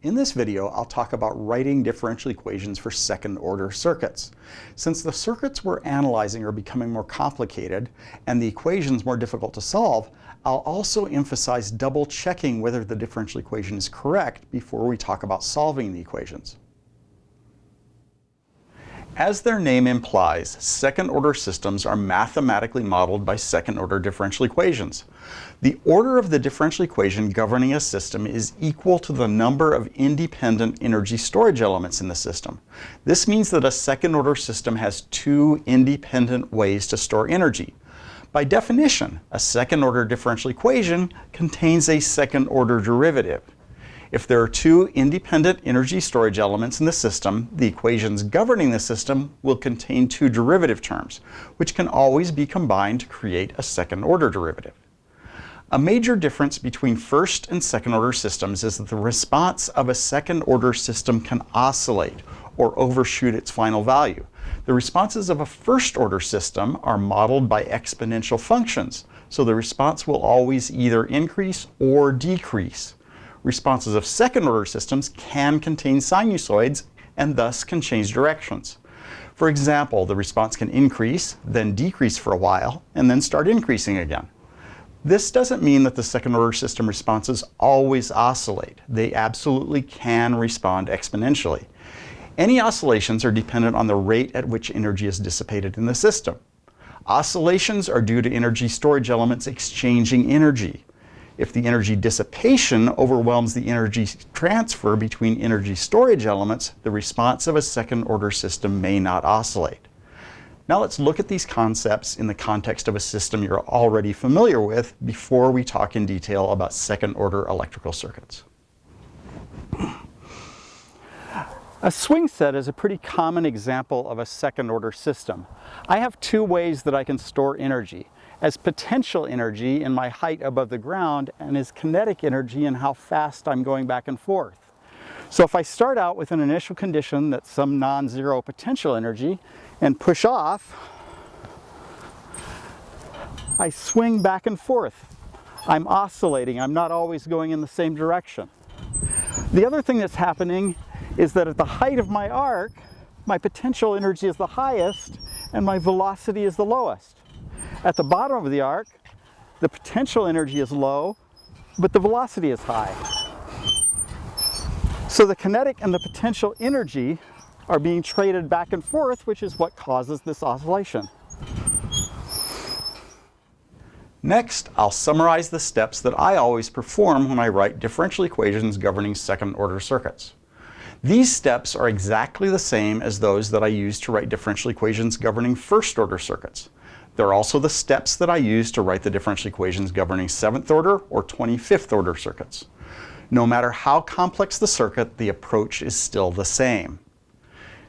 In this video, I'll talk about writing differential equations for second-order circuits. Since the circuits we're analyzing are becoming more complicated and the equations more difficult to solve, I'll also emphasize double-checking whether the differential equation is correct before we talk about solving the equations. As their name implies, second-order systems are mathematically modeled by second-order differential equations. The order of the differential equation governing a system is equal to the number of independent energy storage elements in the system. This means that a second-order system has two independent ways to store energy. By definition, a second-order differential equation contains a second-order derivative. If there are two independent energy storage elements in the system, the equations governing the system will contain two derivative terms, which can always be combined to create a second-order derivative. A major difference between first and second-order systems is that the response of a second-order system can oscillate or overshoot its final value. The responses of a first-order system are modeled by exponential functions, so the response will always either increase or decrease. Responses of second-order systems can contain sinusoids and thus can change directions. For example, the response can increase, then decrease for a while, and then start increasing again. This doesn't mean that the second-order system responses always oscillate. They absolutely can respond exponentially. Any oscillations are dependent on the rate at which energy is dissipated in the system. Oscillations are due to energy storage elements exchanging energy. If the energy dissipation overwhelms the energy transfer between energy storage elements, the response of a second-order system may not oscillate. Now let's look at these concepts in the context of a system you're already familiar with before we talk in detail about second-order electrical circuits. A swing set is a pretty common example of a second-order system. I have two ways that I can store energy: as potential energy in my height above the ground and as kinetic energy in how fast I'm going back and forth. So if I start out with an initial condition that's some non-zero potential energy and push off, I swing back and forth. I'm oscillating. I'm not always going in the same direction. The other thing that's happening is that at the height of my arc, my potential energy is the highest and my velocity is the lowest. At the bottom of the arc, the potential energy is low, but the velocity is high. So the kinetic and the potential energy are being traded back and forth, which is what causes this oscillation. Next, I'll summarize the steps that I always perform when I write differential equations governing second-order circuits. These steps are exactly the same as those that I use to write differential equations governing first-order circuits. They're also the steps that I use to write the differential equations governing 7th-order or 25th-order circuits. No matter how complex the circuit, the approach is still the same.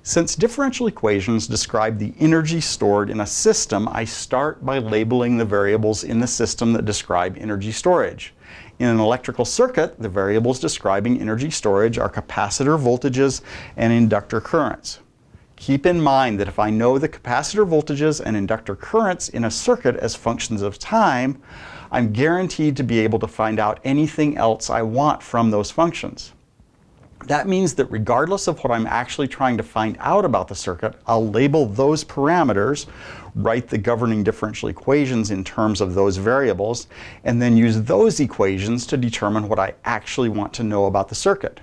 Since differential equations describe the energy stored in a system, I start by labeling the variables in the system that describe energy storage. In an electrical circuit, the variables describing energy storage are capacitor voltages and inductor currents. Keep in mind that if I know the capacitor voltages and inductor currents in a circuit as functions of time, I'm guaranteed to be able to find out anything else I want from those functions. That means that regardless of what I'm actually trying to find out about the circuit, I'll label those parameters, write the governing differential equations in terms of those variables, and then use those equations to determine what I actually want to know about the circuit.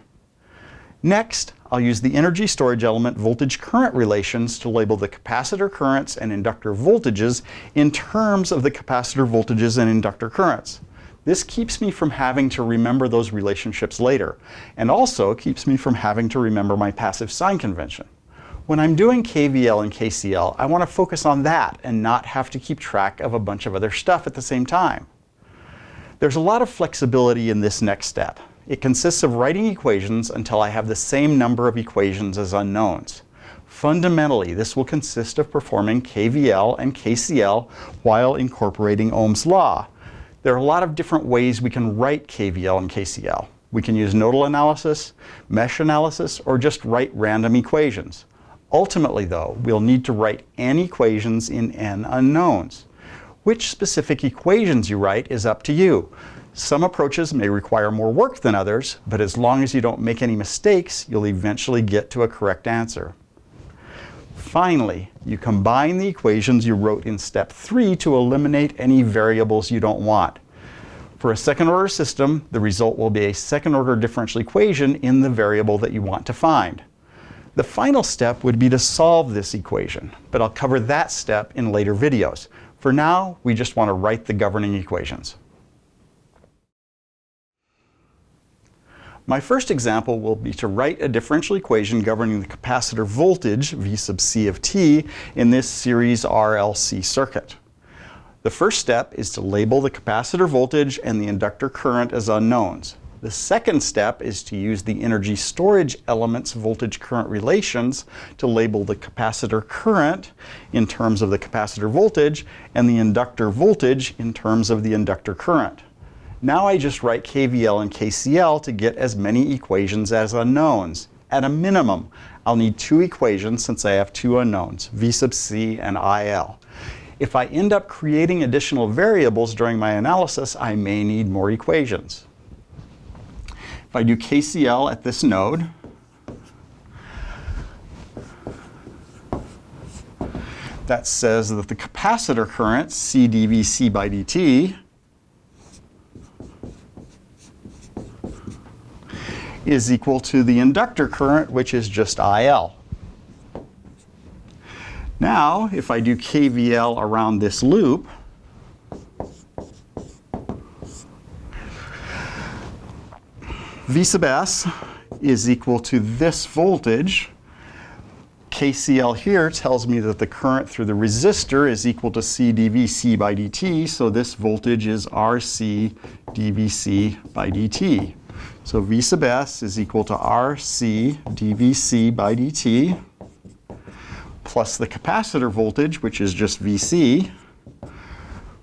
Next, I'll use the energy storage element voltage-current relations to label the capacitor currents and inductor voltages in terms of the capacitor voltages and inductor currents. This keeps me from having to remember those relationships later, and also keeps me from having to remember my passive sign convention. When I'm doing KVL and KCL, I want to focus on that and not have to keep track of a bunch of other stuff at the same time. There's a lot of flexibility in this next step. It consists of writing equations until I have the same number of equations as unknowns. Fundamentally, this will consist of performing KVL and KCL while incorporating Ohm's law. There are a lot of different ways we can write KVL and KCL. We can use nodal analysis, mesh analysis, or just write random equations. Ultimately, though, we'll need to write n equations in n unknowns. Which specific equations you write is up to you. Some approaches may require more work than others, but as long as you don't make any mistakes, you'll eventually get to a correct answer. Finally, you combine the equations you wrote in step 3 to eliminate any variables you don't want. For a second-order system, the result will be a second-order differential equation in the variable that you want to find. The final step would be to solve this equation, but I'll cover that step in later videos. For now, we just want to write the governing equations. My first example will be to write a differential equation governing the capacitor voltage, V sub c of t, in this series RLC circuit. The first step is to label the capacitor voltage and the inductor current as unknowns. The second step is to use the energy storage element's voltage-current relations to label the capacitor current in terms of the capacitor voltage and the inductor voltage in terms of the inductor current. Now I just write KVL and KCL to get as many equations as unknowns. At a minimum, I'll need 2 equations since I have 2 unknowns, V sub c and IL. If I end up creating additional variables during my analysis, I may need more equations. If I do KCL at this node, that says that the capacitor current, C dVc by dt, is equal to the inductor current, which is just IL. Now, if I do KVL around this loop, V sub s is equal to this voltage. KCL here tells me that the current through the resistor is equal to C dVc by dt, so this voltage is RC dVc by dt. So V sub s is equal to RC dVc by dt plus the capacitor voltage, which is just Vc,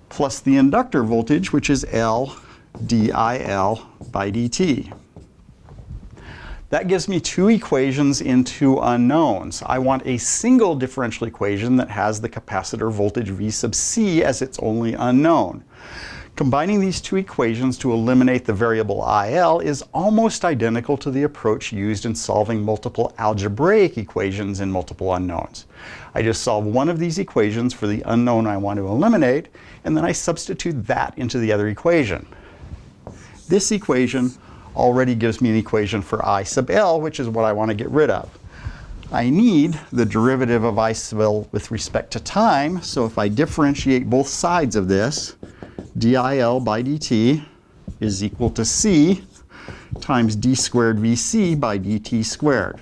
plus the inductor voltage, which is L dIL by dt. That gives me 2 equations in 2 unknowns. I want a single differential equation that has the capacitor voltage V sub c as its only unknown. Combining these 2 equations to eliminate the variable IL is almost identical to the approach used in solving multiple algebraic equations in multiple unknowns. I just solve one of these equations for the unknown I want to eliminate, and then I substitute that into the other equation. This equation already gives me an equation for I sub L, which is what I want to get rid of. I need the derivative of I sub L with respect to time, so if I differentiate both sides of this, dIL by dt is equal to c times d squared Vc by dt squared,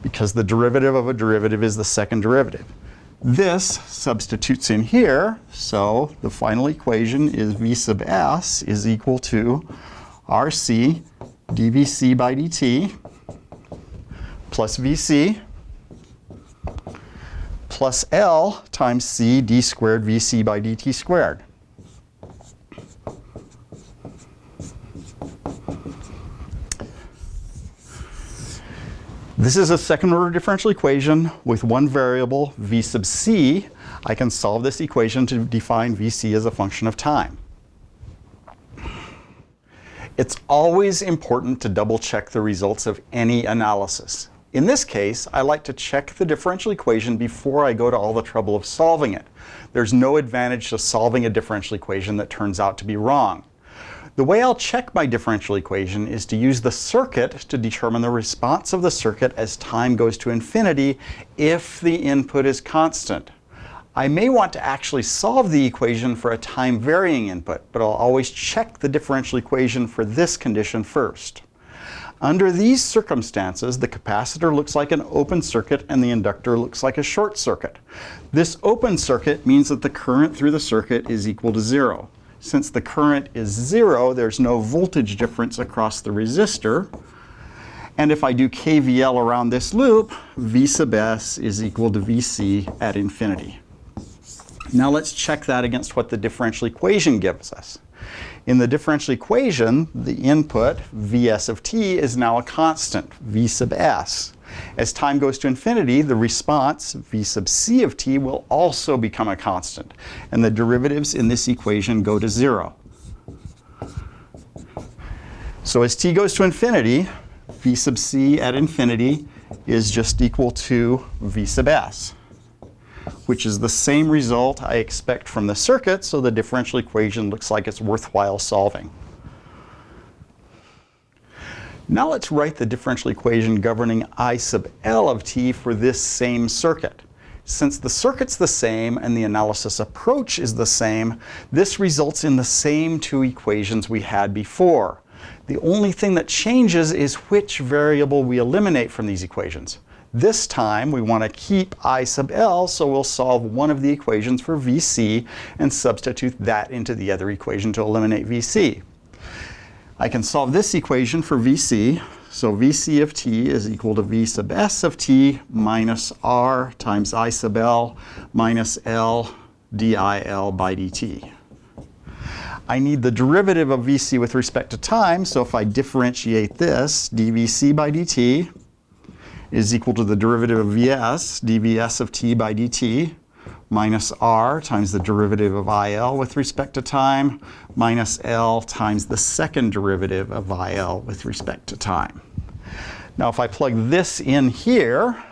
because the derivative of a derivative is the second derivative. This substitutes in here, so the final equation is V sub s is equal to RC dVc by dt plus Vc plus L times c d squared Vc by dt squared. This is a second-order differential equation with one variable, V sub c. I can solve this equation to define Vc as a function of time. It's always important to double-check the results of any analysis. In this case, I like to check the differential equation before I go to all the trouble of solving it. There's no advantage to solving a differential equation that turns out to be wrong. The way I'll check my differential equation is to use the circuit to determine the response of the circuit as time goes to infinity if the input is constant. I may want to actually solve the equation for a time-varying input, but I'll always check the differential equation for this condition first. Under these circumstances, the capacitor looks like an open circuit and the inductor looks like a short circuit. This open circuit means that the current through the circuit is equal to 0. Since the current is 0, there's no voltage difference across the resistor. And if I do KVL around this loop, V sub s is equal to Vc at infinity. Now let's check that against what the differential equation gives us. In the differential equation, the input, Vs of t, is now a constant, V sub s. As time goes to infinity, the response, V sub c of t, will also become a constant, and the derivatives in this equation go to 0. So as t goes to infinity, V sub c at infinity is just equal to V sub s, which is the same result I expect from the circuit, so the differential equation looks like it's worthwhile solving. Now let's write the differential equation governing I sub L of t for this same circuit. Since the circuit's the same and the analysis approach is the same, this results in the same two equations we had before. The only thing that changes is which variable we eliminate from these equations. This time we want to keep I sub L, so we'll solve one of the equations for Vc and substitute that into the other equation to eliminate Vc. I can solve this equation for Vc, so Vc of t is equal to V sub s of t minus r times I sub L minus L dIL by dt. I need the derivative of Vc with respect to time, so if I differentiate this, dVc by dt is equal to the derivative of Vs, dVs of t by dt, minus r times the derivative of IL with respect to time, minus L times the second derivative of IL with respect to time. Now if I plug this in here,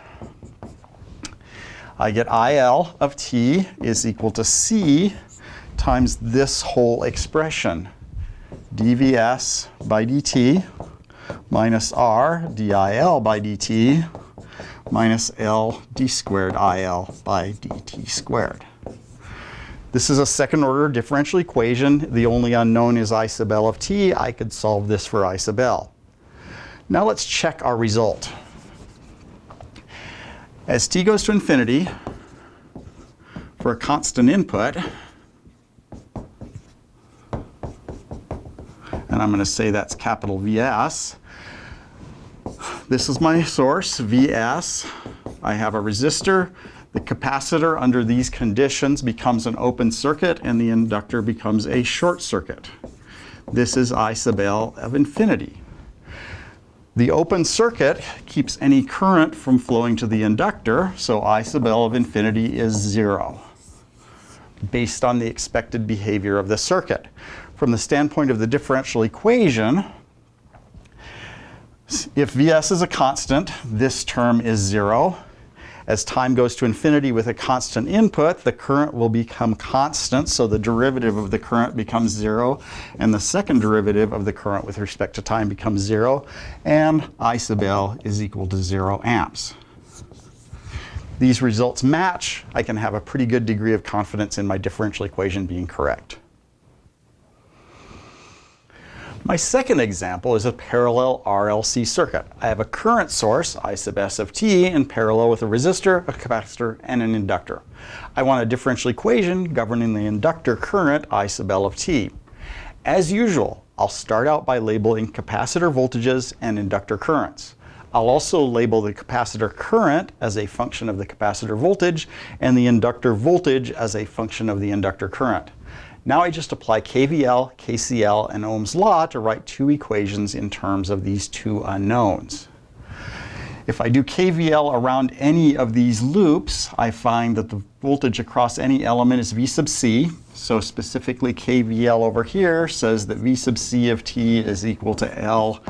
I get IL of t is equal to C times this whole expression, dVs by dt minus r dIL by dt minus L d squared IL by dt squared. This is a second order differential equation. The only unknown is I sub L of t. I could solve this for I sub L. Now let's check our result. As t goes to infinity, for a constant input, and I'm going to say that's capital Vs. This is my source, Vs. I have a resistor. The capacitor under these conditions becomes an open circuit, and the inductor becomes a short circuit. This is I sub L of infinity. The open circuit keeps any current from flowing to the inductor, so I sub L of infinity is 0, based on the expected behavior of the circuit. From the standpoint of the differential equation, if Vs is a constant, this term is 0. As time goes to infinity with a constant input, the current will become constant, so the derivative of the current becomes 0, and the second derivative of the current with respect to time becomes 0, and I sub L is equal to 0 amps. These results match. I can have a pretty good degree of confidence in my differential equation being correct. My second example is a parallel RLC circuit. I have a current source, I sub S of t, in parallel with a resistor, a capacitor, and an inductor. I want a differential equation governing the inductor current, I sub L of t. As usual, I'll start out by labeling capacitor voltages and inductor currents. I'll also label the capacitor current as a function of the capacitor voltage and the inductor voltage as a function of the inductor current. Now I just apply KVL, KCL, and Ohm's law to write two equations in terms of these two unknowns. If I do KVL around any of these loops, I find that the voltage across any element is V sub C. So specifically KVL over here says that V sub C of t is equal to L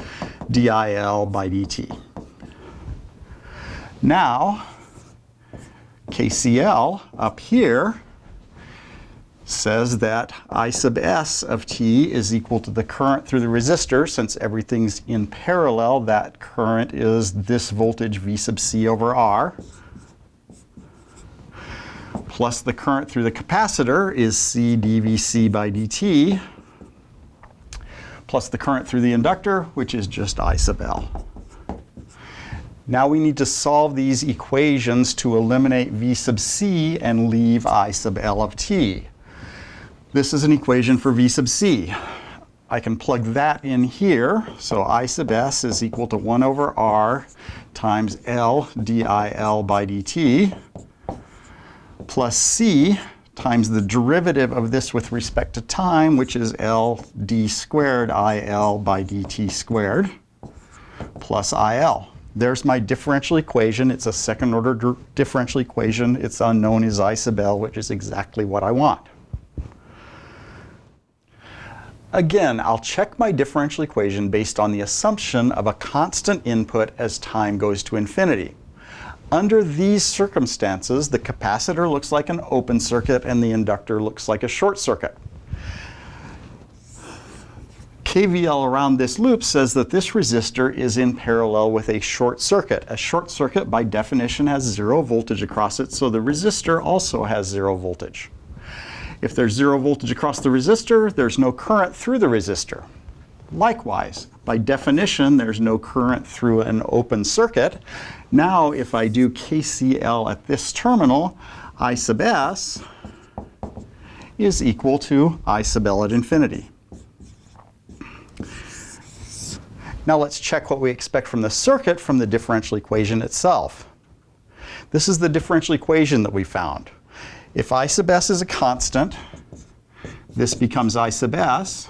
dIL by dt. Now, KCL up here says that I sub S of t is equal to the current through the resistor. Since everything's in parallel, that current is this voltage V sub C over R, plus the current through the capacitor is C dVc by dt, plus the current through the inductor, which is just I sub L. Now we need to solve these equations to eliminate V sub C and leave I sub L of t. This is an equation for V sub C. I can plug that in here, so I sub S is equal to 1 over R times L dIL by dt plus C times the derivative of this with respect to time, which is L d squared IL by dt squared, plus IL. There's my differential equation. It's a second order differential equation. Its unknown is I sub L, which is exactly what I want. Again, I'll check my differential equation based on the assumption of a constant input as time goes to infinity. Under these circumstances, the capacitor looks like an open circuit and the inductor looks like a short circuit. KVL around this loop says that this resistor is in parallel with a short circuit. A short circuit, by definition, has zero voltage across it, so the resistor also has zero voltage. If there's zero voltage across the resistor, there's no current through the resistor. Likewise, by definition, there's no current through an open circuit. Now, if I do KCL at this terminal, I sub S is equal to I sub L at infinity. Now let's check what we expect from the circuit from the differential equation itself. This is the differential equation that we found. If I sub S is a constant, this becomes I sub S.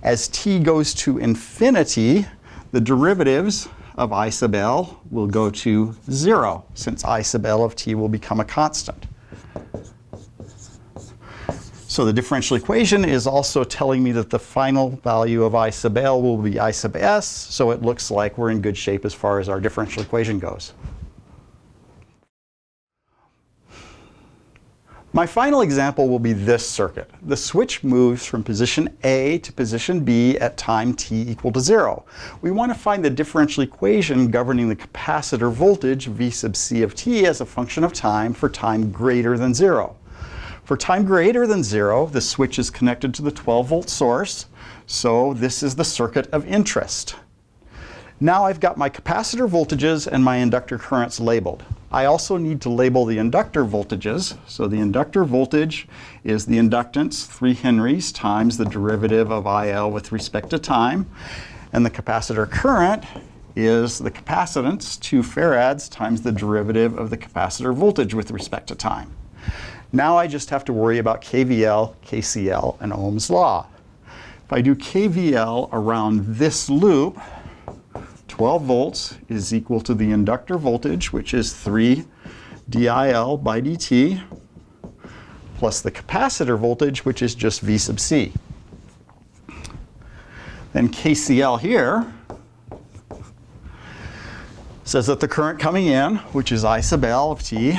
As t goes to infinity, the derivatives of I sub L will go to 0, since I sub L of t will become a constant. So the differential equation is also telling me that the final value of I sub L will be I sub S, so it looks like we're in good shape as far as our differential equation goes. My final example will be this circuit. The switch moves from position A to position B at time t equal to 0. We want to find the differential equation governing the capacitor voltage V sub c of t as a function of time for time greater than 0. For time greater than 0, the switch is connected to the 12-volt source, so this is the circuit of interest. Now I've got my capacitor voltages and my inductor currents labeled. I also need to label the inductor voltages. So the inductor voltage is the inductance, 3 henries, times the derivative of IL with respect to time. And the capacitor current is the capacitance, 2 farads, times the derivative of the capacitor voltage with respect to time. Now I just have to worry about KVL, KCL, and Ohm's law. If I do KVL around this loop, 12 volts is equal to the inductor voltage, which is 3 DIL by dt, plus the capacitor voltage, which is just V sub c. Then KCL here says that the current coming in, which is I sub L of t,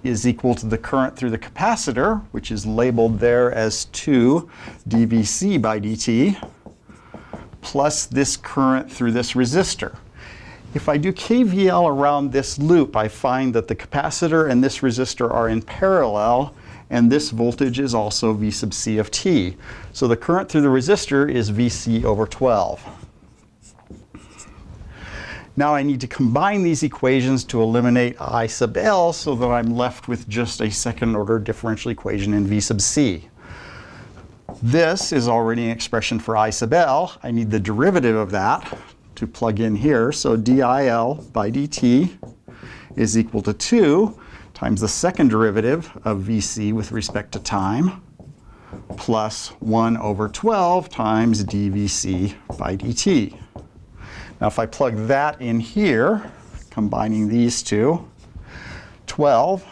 is equal to the current through the capacitor, which is labeled there as 2 dVc by dt, plus this current through this resistor. If I do KVL around this loop, I find that the capacitor and this resistor are in parallel, and this voltage is also V sub c of t. So the current through the resistor is Vc over 12. Now I need to combine these equations to eliminate I sub L so that I'm left with just a second order differential equation in V sub c. This is already an expression for I sub L. I need the derivative of that to plug in here. So DIL by dt is equal to 2 times the second derivative of Vc with respect to time, plus 1 over 12 times dVc by dt. Now if I plug that in here, combining these two, 12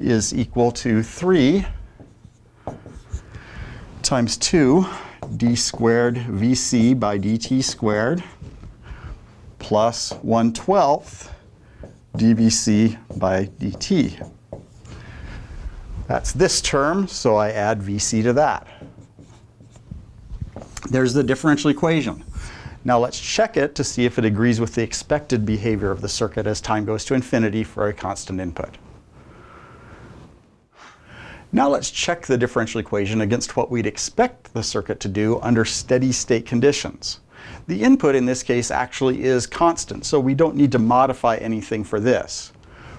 is equal to 3 times 2 d squared Vc by dt squared plus 1/12 dVc by dt. That's this term, so I add Vc to that. There's the differential equation. Now let's check it to see if it agrees with the expected behavior of the circuit as time goes to infinity for a constant input. Now let's check the differential equation against what we'd expect the circuit to do under steady state conditions. The input in this case actually is constant, so we don't need to modify anything for this.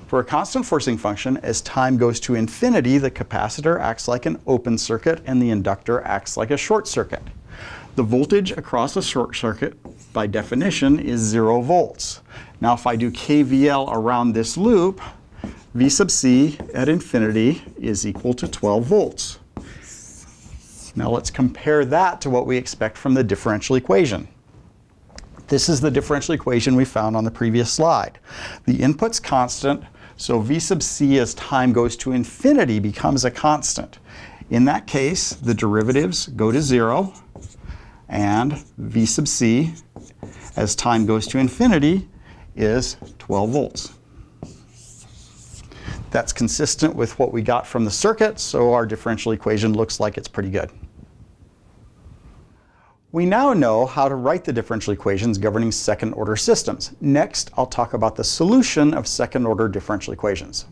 For a constant forcing function, as time goes to infinity, the capacitor acts like an open circuit and the inductor acts like a short circuit. The voltage across a short circuit, by definition, is 0 volts. Now if I do KVL around this loop, V sub c at infinity is equal to 12 volts. Now let's compare that to what we expect from the differential equation. This is the differential equation we found on the previous slide. The input's constant, so V sub c as time goes to infinity becomes a constant. In that case, the derivatives go to 0, and V sub c as time goes to infinity is 12 volts. That's consistent with what we got from the circuit, so our differential equation looks like it's pretty good. We now know how to write the differential equations governing second-order systems. Next, I'll talk about the solution of second-order differential equations.